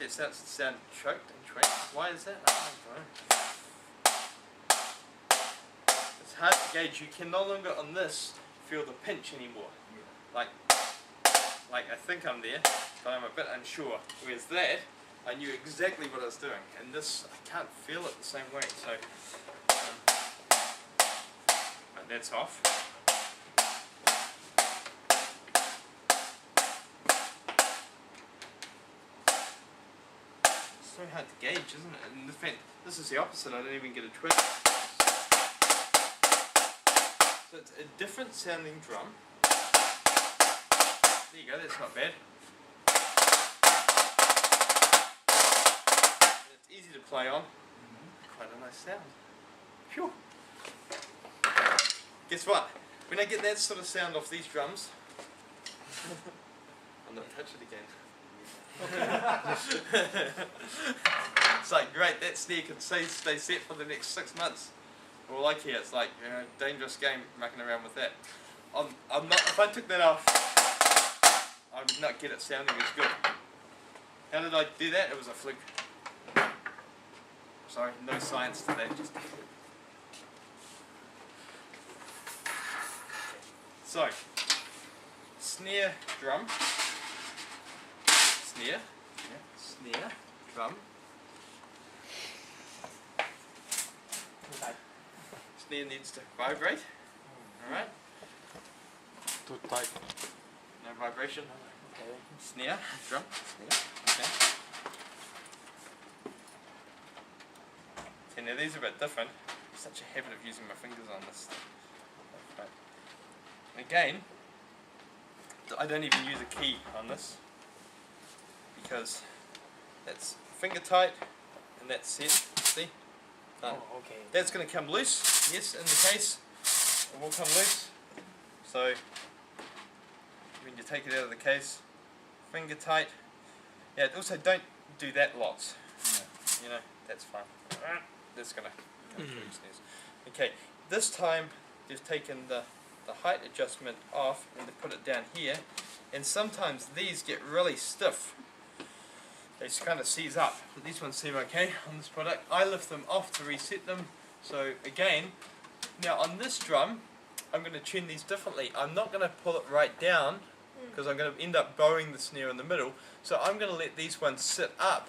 It starts to sound choked and trained. Why is that? I don't know. It's hard to gauge. You can no longer on this feel the pinch anymore. Like I think I'm there, but I'm a bit unsure. Whereas that, I knew exactly what I was doing, and this I can't feel it the same way. So right, that's off. It's so hard to gauge, isn't it? And in fact, this is the opposite. I don't even get a twist. So it's a different sounding drum. There you go, that's not bad. And it's easy to play on. Quite a nice sound. Phew. Guess what? When I get that sort of sound off these drums, I'll not touch it again. It's like, great, that snare can stay set for the next 6 months. Or like here, it's like, you know, dangerous game mucking around with that. I'm not, if I took that off, I would not get it sounding as good. How did I do that? It was a fluke. Sorry, no science to that, just... So, snare, drum, snare, snare, drum, snare needs to vibrate, alright, Too tight. no vibration, Okay. snare, drum, snare, okay. Okay, now these are a bit different. I'm such a habit of using my fingers on this. Right. Again, I don't even use a key on this because that's finger tight and that's set. See? Done. Oh, okay. That's going to come loose. Yes, in the case, it will come loose. So when you take it out of the case, finger tight. Yeah, also don't do that lots. You know, that's fine. That's going to come through snares. Okay, this time they've taken the height adjustment off and they put it down here, and sometimes these get really stiff. They just kind of seize up, but these ones seem okay on this product. I lift them off to reset them. So again, now on this drum I'm going to tune these differently. I'm not going to pull it right down because I'm going to end up bowing the snare in the middle, so I'm going to let these ones sit up,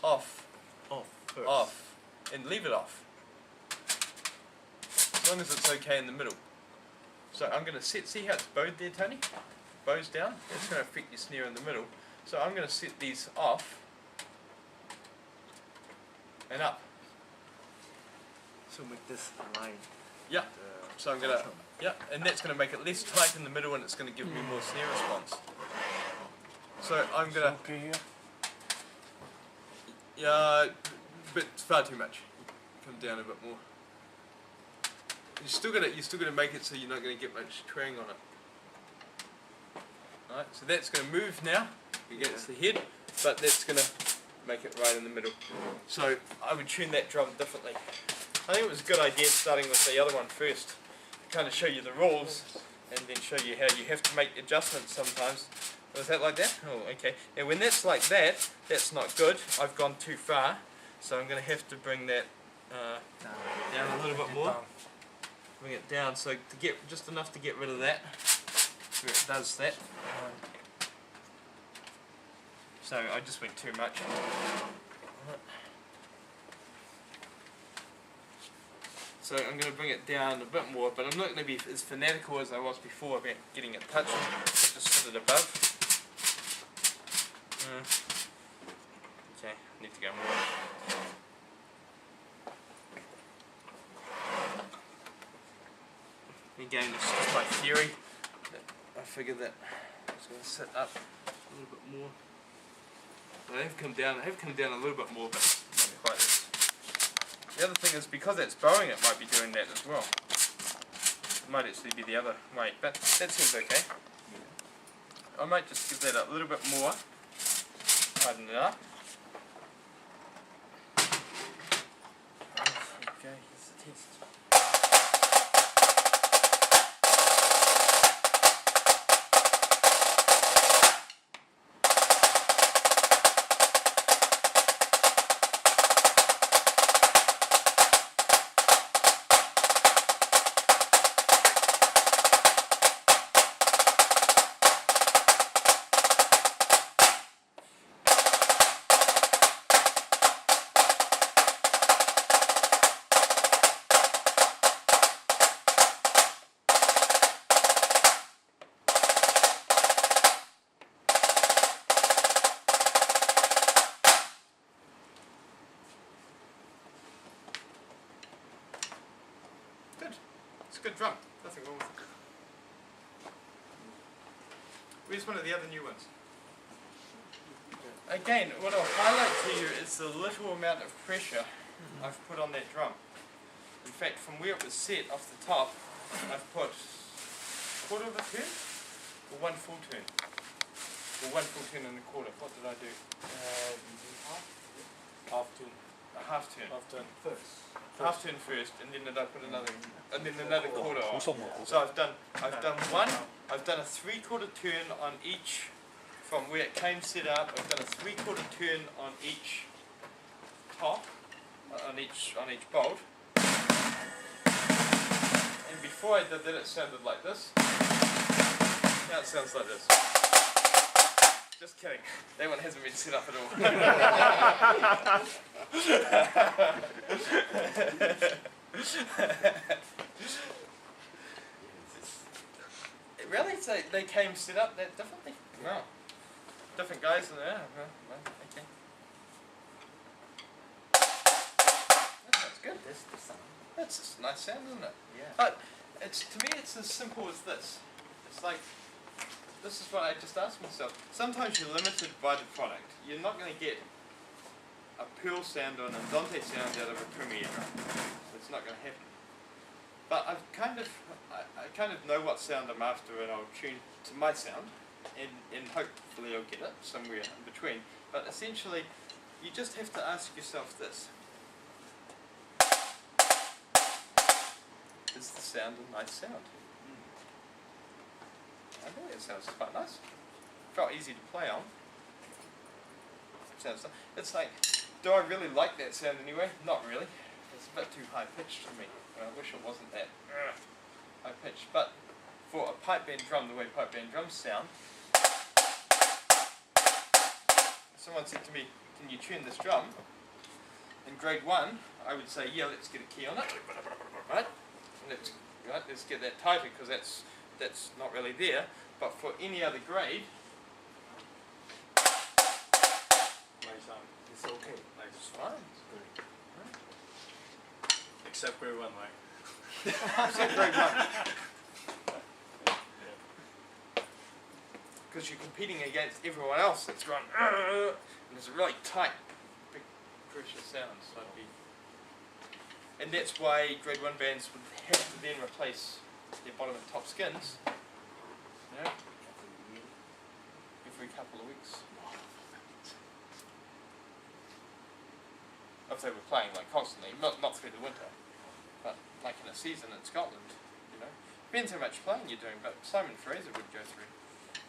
off, First. off, and leave it off as long as it's okay in the middle. So I'm going to see how it's bowed there, Tony? Bows down. That's going to affect your snare in the middle. So I'm going to set these off and up. So make this line. Yeah. So I'm going to, yeah, and that's going to make it less tight in the middle, and it's going to give me more snare response. So I'm going to, Okay here. yeah, but far too much. Come down a bit more. You're still gonna make it so you're not gonna get much twang on it. Alright, so that's gonna move now against the head, but that's gonna make it right in the middle. So I would tune that drum differently. I think it was a good idea starting with the other one first, to kind of show you the rules and then show you how you have to make adjustments sometimes. Was that like that? Oh, okay. Now when that's like that, that's not good. I've gone too far, so I'm gonna have to bring that down a little bit more. Bring it down so to get just enough to get rid of that where it does that. So I just went too much. So I'm going to bring it down a bit more, but I'm not going to be as fanatical as I was before about getting it touching. Just set it above. Okay, need to go more. Again, it's just my theory. I figured that it's going to sit up a little bit more. They have come down a little bit more, but not quite as. The other thing is, because it's bowing, it might be doing that as well. It might actually be the other way, but that seems okay. I might just give that a little bit more. Tighten it up. Okay, here's the test. good drum. Nothing wrong with it. Where's one of the other new ones? Again, what I'll highlight to you is the little amount of pressure I've put on that drum. In fact, from where it was set off the top, I've put quarter of a turn or one full turn. Or one full turn and a quarter. What did I do? Half tune. A half turn. Half turn first. Half turn first, and then did I put another, and then another quarter on. 好鬆喎， So I've done one. I've done a 3/4 turn on each. From where it came set up, I've done a 3/4 turn on each top, on each bolt. And before I did that, it sounded like this. Now it sounds like this. Just kidding. That one hasn't been set up at all. Really? So they came set up that differently? No. Different guys in there. Okay. That sounds good. That's the sound. That's a nice sound, isn't it? Yeah. But to me, it's as simple as this. It's like, this is what I just asked myself. Sometimes you're limited by the product. You're not going to get a Pearl sound or an Andante sound out of a Premier drum. It's not going to happen. But I kind of know what sound I'm after, and I'll tune to my sound, and hopefully I'll get it somewhere in between. But essentially, you just have to ask yourself this. Is the sound a nice sound? I think it sounds quite nice. Felt easy to play on. It's like, do I really like that sound anyway? Not really. It's a bit too high pitched for me. I wish it wasn't that high pitched. But for a pipe band drum, the way pipe band drums sound, someone said to me, "Can you tune this drum?" In grade 1, I would say, "Yeah, let's get a key on it." Right? Let's get that tighter, because that's not really there. But for any other grade, My sound. It's okay. Like it's fine. good. Except grade 1, right? Except grade 1. Because you're competing against everyone else that's going, and it's a really tight, big pressure sound. So it'd be, and that's why grade 1 bands would have to then replace their bottom and top skins, you know, every couple of weeks. If they were playing like constantly, not through the winter, but like in a season in Scotland, you know. Depends how much playing you're doing, but Simon Fraser would go through.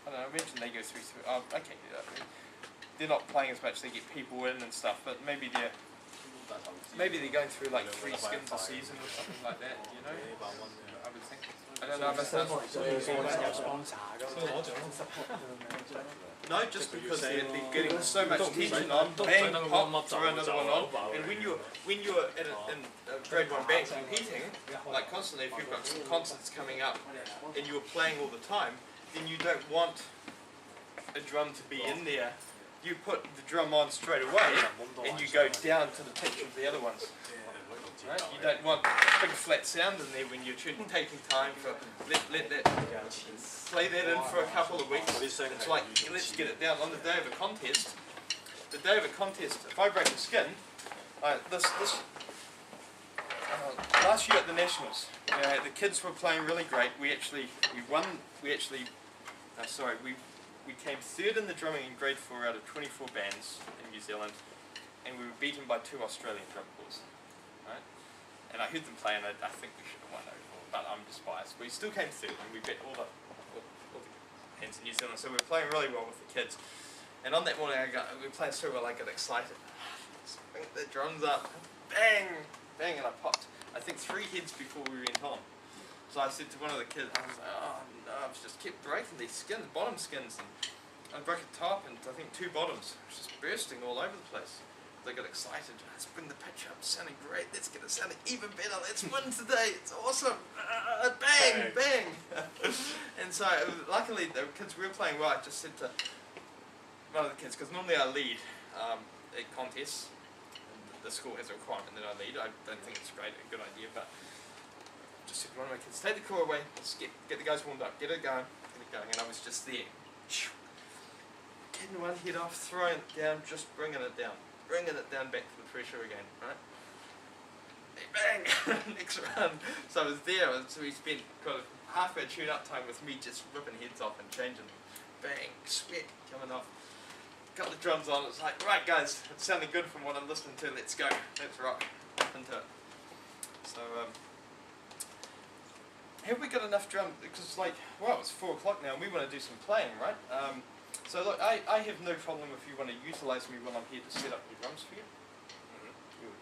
I don't know, I mentioned they go through, they're not playing as much, they get people in and stuff, but maybe they're going through like 3 skins a season or something like that, you know, I would think. I don't know, but no, just because they're getting so much tension on, bang, pop, throw another one on, and when you're in a grade 1 band competing, like constantly, if you've got some concerts coming up, and you're playing all the time, then you don't want a drum to be in there. You put the drum on straight away, and you go down to the pitch of the other ones. Right? You don't want a big flat sound in there when you're taking time for let that play that in for a couple of weeks. It's like, let's get it down on the day of a contest. The day of a contest, if I break a skin, last year at the Nationals, the kids were playing really great. We came third in the drumming in grade 4 out of 24 bands in New Zealand, and we were beaten by 2 Australian drum corps. Right? And I heard them play, and I think we should have won overall, but I'm just biased. We still came third, and we beat all the bands in New Zealand, so we were playing really well with the kids. And on that morning, we were playing so well, I got excited. Bring the drums up, bang, bang, and I popped, I think 3 heads before we went on. So I said to one of the kids, I was like, oh no, I've just kept breaking these skins, bottom skins, and I broke a top and I think 2 bottoms. It was just bursting all over the place. They got excited, let's bring the pitch up, it's sounding great, let's get it sounding even better, let's win today, it's awesome, bang, bang. And so luckily the kids were playing well. I just said to one of the kids, because normally I lead at contests, and the school has a requirement that I lead. I don't think it's a good idea, but just said to one of my kids, take the core away, let's get the guys warmed up, get it going, and I was just there. Getting one head off, throwing it down, just bringing it down back to the pressure again, right? Bang! Next run. So I was there, so we spent kind of half our tune up time with me just ripping heads off and changing them. Bang! Sweat coming off. Got the drums on, it's like, right guys, it's sounding good from what I'm listening to, let's go, let's rock into it. So, have we got enough drum, because it's like, well, it's 4 o'clock now and we want to do some playing, right? So look, I have no problem if you want to utilise me while I'm here to set up your drums for you. You've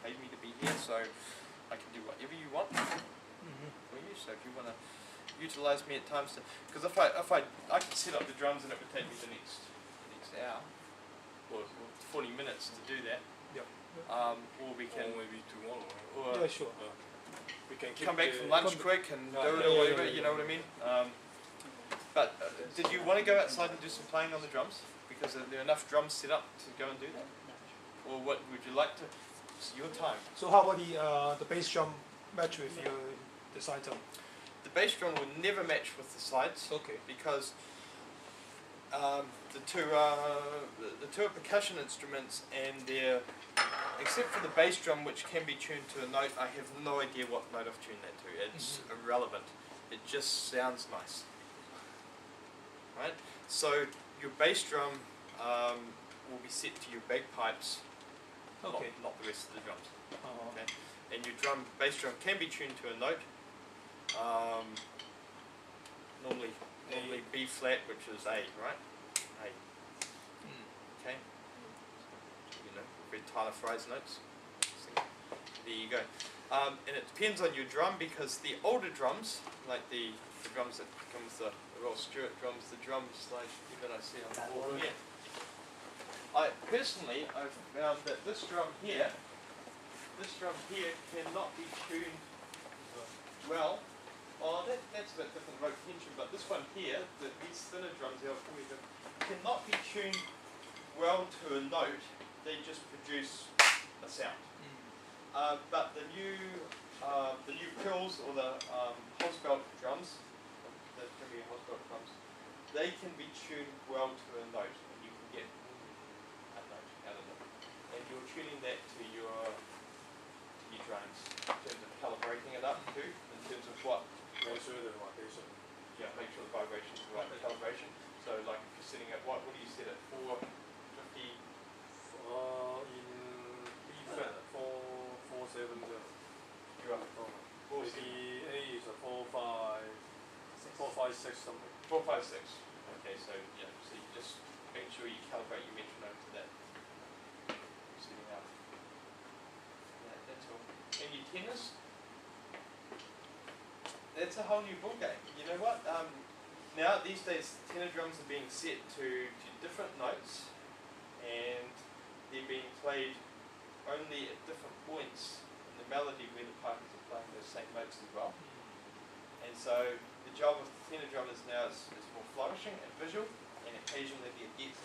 paid me to be here, so I can do whatever you want for you. So if you want to utilise me at times, because if I can set up the drums and it would take me the next hour or 40 minutes to do that. Yep. Or we can Or maybe tomorrow. or Yeah, sure. We can keep come back the- from lunch quick and do it Yeah, or yeah, whatever. yeah, You know what I mean? But did you want to go outside and do some playing on the drums? Because are there enough drums set up to go and do that? Or what would you like to? It's your time. So how about the bass drum match with the side drum? The bass drum will never match with the sides Okay. because the two are percussion instruments, and they're, except for the bass drum, which can be tuned to a note. I have no idea what note I've tuned that to. It's irrelevant. It just sounds nice. Right? So your bass drum will be set to your bagpipes, Okay. not the rest of the drums. Okay. And your bass drum can be tuned to a note. Normally B flat, which is A, right? A. Okay. You know, read Tyler Fry's notes. There you go. And it depends on your drum, because the older drums, like the drums that come with the Royal Stewart drums, the drums like even I see on the wall here. I've found that this drum here cannot be tuned well. Oh, that's a bit different rope tension, but this one here, these thinner drums here, cannot be tuned well to a note. They just produce a sound. But the new Pills or the Hosbelt drums, the Premier Hosbelt drums, they can be tuned well to a note, and you can get a note out of them. And you're tuning that to your drums in terms of calibrating it up too, in terms of what. Make sure the vibration. Yeah, make sure the vibration's the right calibration. So like if you're setting it, what do you set it? 450? In B flat, 470. You're up. Maybe A is a 456 something. 456. Okay, so yeah, so you just make sure you calibrate your metronome to that. Setting up. Yeah, that's all. And your tenors? That's a whole new ball game. You know what? Now these days, tenor drums are being set to different notes, and they're being played only at different points in the melody where the pipers are playing those same notes as well. And so the job of the tenor drum is now is more flourishing and visual, and occasionally it gets